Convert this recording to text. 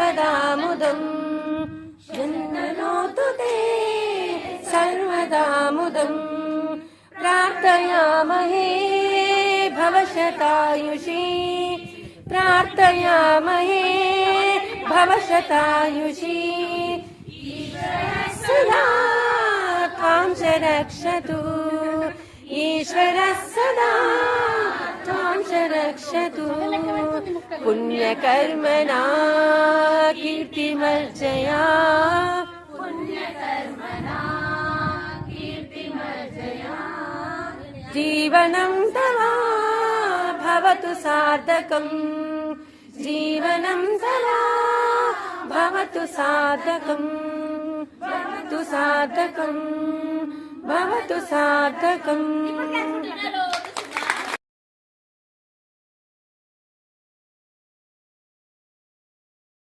सर्वदा मुदम् जन्मनोतु ते सर्वदा मुदम् प्रार्थयामहे भवशतायुषी प्रार्थयामहे भवशतायुषी सदा त्वां च रक्षतु ईश्वरः सदा त्वां च रक्षतु पुण्यकर्मणा कीर्तिमर्जया जीवनं तव भवतु सार्थकम् जीवनं तव भवतु सार्थकम् भवतु सार्थकम् भवतु सार्थकम्